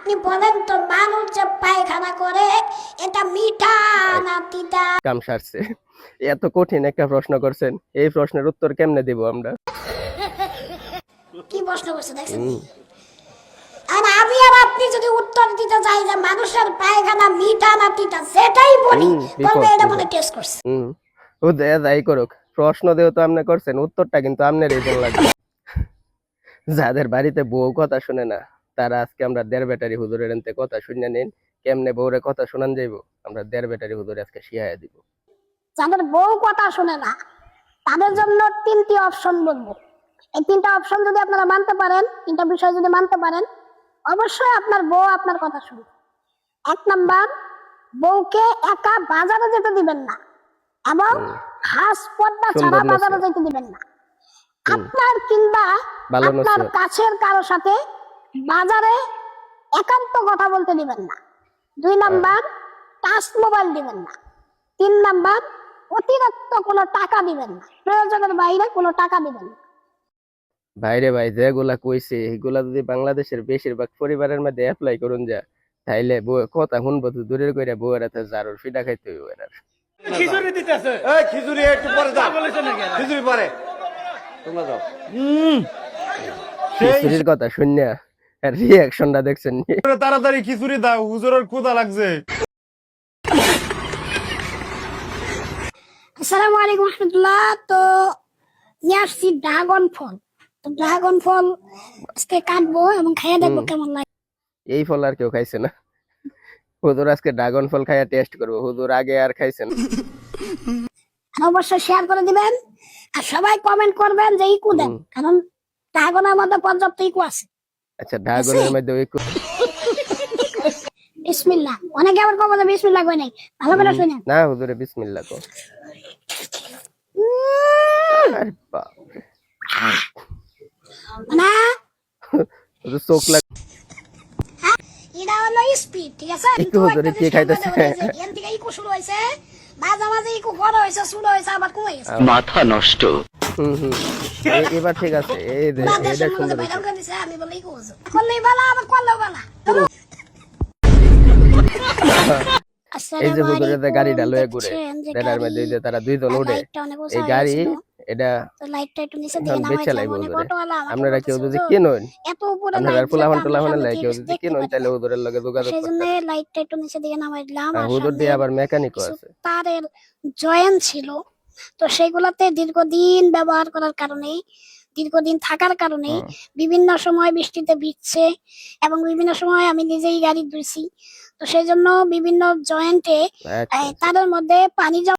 আপনি বলেন তো মানুষ যে পায়খানা করে এটা মিঠা না তিতা? কাম সারছে। এত কঠিন একটা প্রশ্ন করছেন, এই প্রশ্নের উত্তর কেমনে দিব আমরা? কি প্রশ্ন করছে দেখছেন? আর আমি আর আপনি যদি উত্তর দিতে চাই যে মানুষের পায়খানা মিঠা না তিতা, সেটাই বলি, বলবে এটা মনে টেস্ট করছে। ও দেয়া যাই করুক, প্রশ্ন দেও তো আপনি করছেন, উত্তরটা কিন্তু আপনারই দেওয়া লাগবে। যাদের বাড়িতে বউ কথা শুনে না, তারা আজকে আমরা দেড় ব্যাটারি হুজুরের এনতে কথা শুনে নিন। কেমনে বউরে কথা শোনান যাইব, আমরা দেড় ব্যাটারি হুজুরে আজকে শিখাইয়া দিব। যাদের বউ কথা শুনে না, তাদের জন্য তিনটি অপশন বলবো। এই তিনটা অপশন যদি আপনারা মানতে পারেন, তিনটা বিষয় যদি মানতে পারেন, অবশ্যই আপনার বউ আপনার কথা শুনবে। 1 নাম্বার, বউকে একা বাজারে যেতে দিবেন না এবং হাস পর্দা ছাড়া বাজারে যেতে দিবেন না। আপনার কিংবা আপনার কাছের কারো সাথে বাজারে একান্ত কথা বলতে দিবেন না। 2 নাম্বার, টাচ মোবাইল দিবেন না। 3 নাম্বার, অতিরিক্ত কোনো টাকা দিবেন না, প্রয়োজনের বাইরে কোনো টাকা দিবেন না। ভাইরে ভাই, যেগুলা কইছে এগুলা যদি বাংলাদেশের বেশিরভাগ পরিবারের মধ্যে অ্যাপ্লাই করুন যা, তাইলে বউ কথা শুনবো তো দূরের কইরা বউয়ের হাতে জারুর ফিডা খাইতে হইব এর। খিচুড়ি দিতেছে, এই খিচুড়ি একটু পরে দাও, খিচুড়ি পরে তোমরা দাও। খিচুড়ির কথা শুনিয়া আর রিঅ্যাকশনটা দেখছেন নি? তাড়াতাড়ি খিচুড়ি দাও, হুজুরের ক্ষুধা লাগছে। আসসালামু আলাইকুম রহমতুল্লাহ। তো নিয়ে আসছি ড্রাগন ফল। তো ড্রাগন ফল আজকে কাটবো এবং খেয়ে দেখবো কেমন লাগে। এই ফল আর কেউ খাইছে না, হুজুর আজকে ড্রাগন ফল খাইয়া টেস্ট করবো। হুজুর আগে আর খাইছেন। অবশ্যই শেয়ার করে দিবেন আর সবাই কমেন্ট করবেন যে ইকু দেন, কারণ ড্রাগনের মধ্যে পর্যাপ্ত ইকু আছে। আচ্ছা, ড্রাগনের মধ্যে ওই বিসমিল্লাহ। অনেকে আবার কবে যে বিসমিল্লাহ কই নাই, ভালো করে শুনেন। না হুজুরে বিসমিল্লাহ কো। আরে বাপ রে, না হুজুর চোখ লাগ। এটা হলো স্পিড, ঠিক আছে? একটু হুজুরে কি খাইতেছে? এখান থেকে ইকু শুরু হয়েছে, মাঝে মাঝে ইকু বড় হয়েছে, শুরু হয়েছে, আবার কমে গেছে। মাথা নষ্ট। এবার ঠিক আছে, এই যে এটা সুন্দর হয়েছে। আমি বলি ইকু হয়েছে, করলেই ভালো, আবার করলেও ভালো। এই যে হুজুরের গাড়িটা লয়ে ঘুরে, এটার মধ্যে যে তারা দুইজন উঠে, এই গাড়ি এটা লাইটটা একটু নিচে দিকে বেচা নামাইলাম। লাগবে অনেক হুজুরে। অটোওয়ালা আমাকে আপনারা কেউ বলতেছে, যদি হুজুর, কিনুন, এত উপরে আপনারা লাইট পোলাহান যেটা টোলাহান আমরা লাই কেউ সামনে যদি দেখতে কিনুন, পারি তাহলে না। হুজুরের লগে যোগাযোগ করতে সেজন্য পারেন। লাইটটা একটু নিচে দিকে নামাইলাম। আর হুজুর দিয়ে আবার মেকানিকও আছে। তারের জয়েন্ট ছিল, তো সেগুলাতে দীর্ঘদিন ব্যবহার করার কারণে, দীর্ঘদিন থাকার কারণে বিভিন্ন সময় বৃষ্টিতে ভিজছে এবং বিভিন্ন সময় আমি নিজেই গাড়ি ধুইছি। তো সেই জন্য বিভিন্ন জয়েন্টে তারের মধ্যে পানি